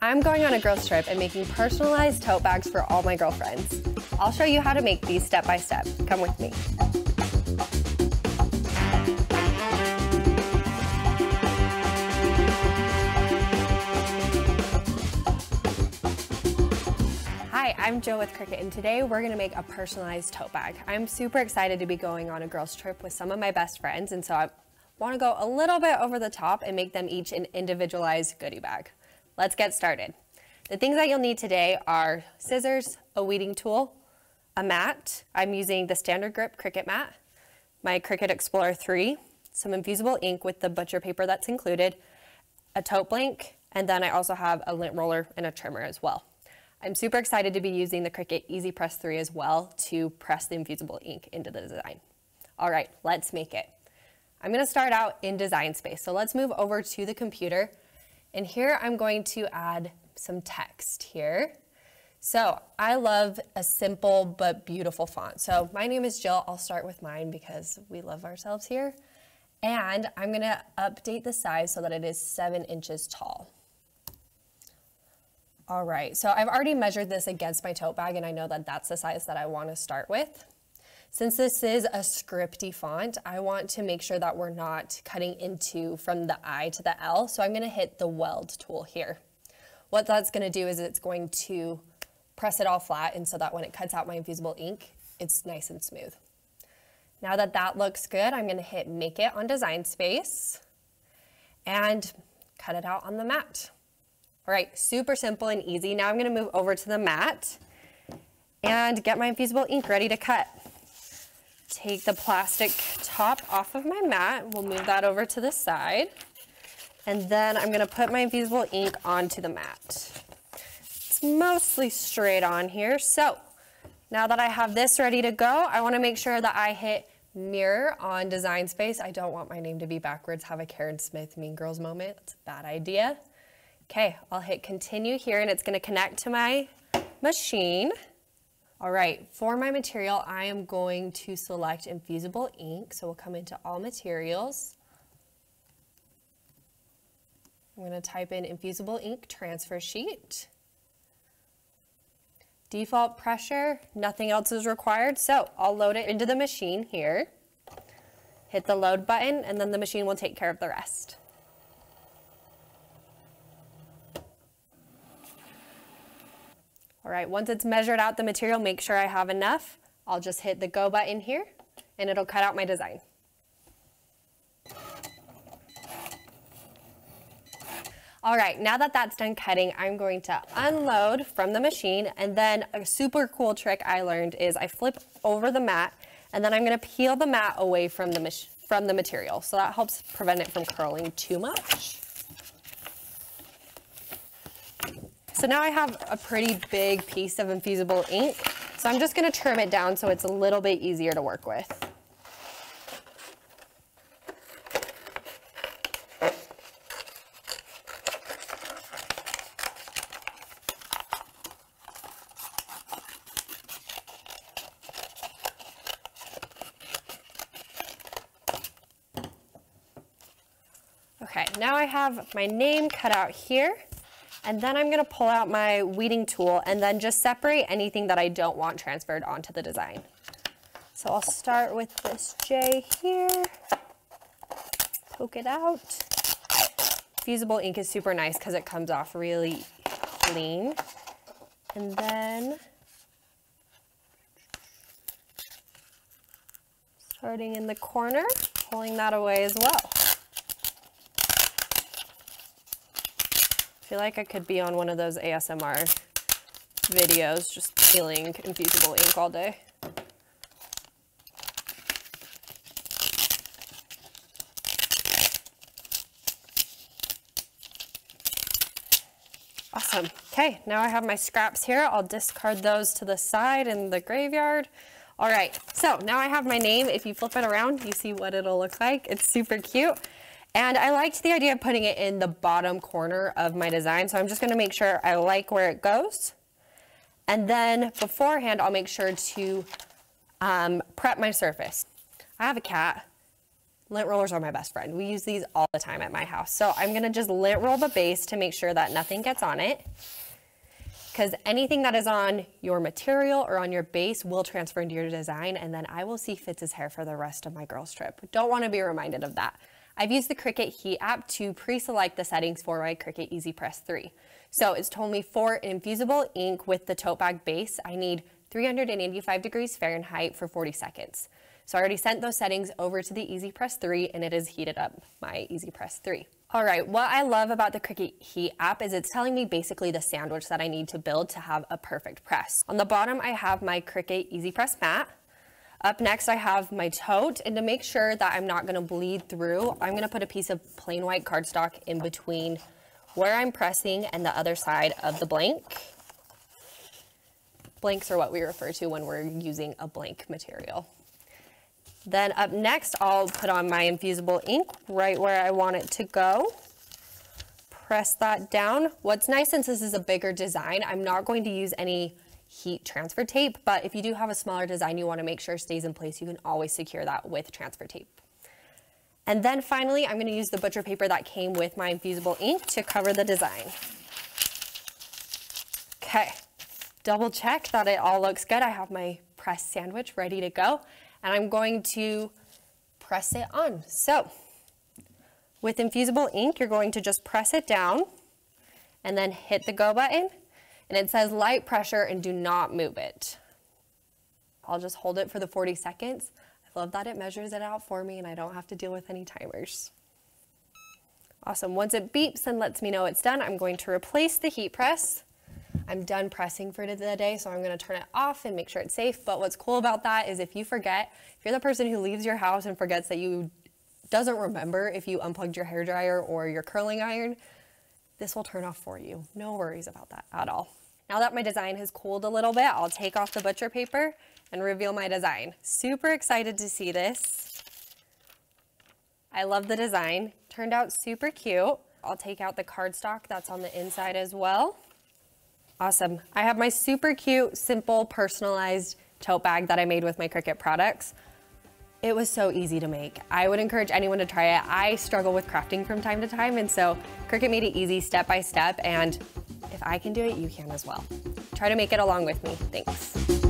I'm going on a girls trip and making personalized tote bags for all my girlfriends. I'll show you how to make these step by step. Come with me. Hi, I'm Jill with Cricut, and today we're gonna make a personalized tote bag. I'm super excited to be going on a girls trip with some of my best friends, and so I wanna go a little bit over the top and make them each an individualized goodie bag. Let's get started. The things that you'll need today are scissors, a weeding tool, a mat. I'm using the standard grip Cricut mat, my Cricut Explorer 3, some Infusible ink with the butcher paper that's included, a tote blank, and then I also have a lint roller and a trimmer as well. I'm super excited to be using the Cricut Easy Press 3 as well to press the Infusible ink into the design. All right, let's make it. I'm gonna start out in design space. So let's move over to the computer. And here I'm going to add some text here. So I love a simple but beautiful font. So my name is Jill. I'll start with mine because we love ourselves here. And I'm gonna update the size so that it is 7 inches tall. All right, so I've already measured this against my tote bag and I know that that's the size that I wanna start with. Since this is a scripty font, I want to make sure that we're not cutting into from the I to the L, so I'm gonna hit the weld tool here. What that's gonna do is it's going to press it all flat, and so that when it cuts out my Infusible ink, it's nice and smooth. Now that that looks good, I'm gonna hit Make It on Design Space and cut it out on the mat. All right, super simple and easy. Now I'm gonna move over to the mat and get my Infusible ink ready to cut. Take the plastic top off of my mat. We'll move that over to the side. And then I'm gonna put my Infusible ink onto the mat. It's mostly straight on here. So now that I have this ready to go, I wanna make sure that I hit Mirror on Design Space. I don't want my name to be backwards, have a Karen Smith Mean Girls moment. It's a bad idea. Okay, I'll hit Continue here and it's gonna connect to my machine. All right, for my material, I am going to select Infusible ink. So we'll come into All Materials. I'm gonna type in Infusible ink transfer sheet. Default pressure, nothing else is required. So I'll load it into the machine here. Hit the load button and then the machine will take care of the rest. All right, once it's measured out the material, make sure I have enough. I'll just hit the go button here and it'll cut out my design. All right, now that that's done cutting, I'm going to unload from the machine, and then a super cool trick I learned is I flip over the mat and then I'm gonna peel the mat away from the material. So that helps prevent it from curling too much. So now I have a pretty big piece of Infusible ink. So I'm just gonna trim it down so it's a little bit easier to work with. Okay, now I have my name cut out here. And then I'm gonna pull out my weeding tool and then just separate anything that I don't want transferred onto the design. So I'll start with this J here, poke it out. Infusible ink is super nice because it comes off really clean. And then, starting in the corner, pulling that away as well. I feel like I could be on one of those ASMR videos just peeling Infusible ink all day. Awesome. Okay, now I have my scraps here. I'll discard those to the side in the graveyard. All right, so now I have my name. If you flip it around, you see what it'll look like. It's super cute. And I liked the idea of putting it in the bottom corner of my design, so I'm just gonna make sure I like where it goes. And then beforehand, I'll make sure to prep my surface. I have a cat, Lint rollers are my best friend. We use these all the time at my house. So I'm gonna just lint roll the base to make sure that nothing gets on it, because anything that is on your material or on your base will transfer into your design, and then I will see Fitz's hair for the rest of my girls' trip. Don't wanna be reminded of that. I've used the Cricut Heat app to pre-select the settings for my Cricut Easy Press 3. So it's told me for Infusible ink with the tote bag base, I need 385 degrees Fahrenheit for 40 seconds. So I already sent those settings over to the Easy Press 3 and it has heated up my Easy Press 3. All right, what I love about the Cricut Heat app is it's telling me basically the sandwich that I need to build to have a perfect press. On the bottom, I have my Cricut Easy Press mat. Up next, I have my tote, and to make sure that I'm not gonna bleed through, I'm gonna put a piece of plain white cardstock in between where I'm pressing and the other side of the blank. Blanks are what we refer to when we're using a blank material. Then up next, I'll put on my Infusible ink right where I want it to go. Press that down. What's nice, since this is a bigger design, I'm not going to use any heat transfer tape, but if you do have a smaller design you want to make sure stays in place, you can always secure that with transfer tape. And then finally, I'm going to use the butcher paper that came with my Infusible ink to cover the design. Okay, double check that it all looks good. I have my pressed sandwich ready to go, and I'm going to press it on. So with Infusible ink, you're going to just press it down and then hit the go button, and it says light pressure and do not move it. I'll just hold it for the 40 seconds. I love that it measures it out for me and I don't have to deal with any timers. Awesome, once it beeps and lets me know it's done, I'm going to replace the heat press. I'm done pressing for the day, so I'm gonna turn it off and make sure it's safe. But what's cool about that is if you forget, if you're the person who leaves your house and forgets that doesn't remember if you unplugged your hairdryer or your curling iron, this will turn off for you. No worries about that at all. Now that my design has cooled a little bit, I'll take off the butcher paper and reveal my design. Super excited to see this. I love the design. Turned out super cute. I'll take out the cardstock that's on the inside as well. Awesome. I have my super cute, simple, personalized tote bag that I made with my Cricut products. It was so easy to make. I would encourage anyone to try it. I struggle with crafting from time to time, and so Cricut made it easy step by step, and if I can do it, you can as well. Try to make it along with me. Thanks.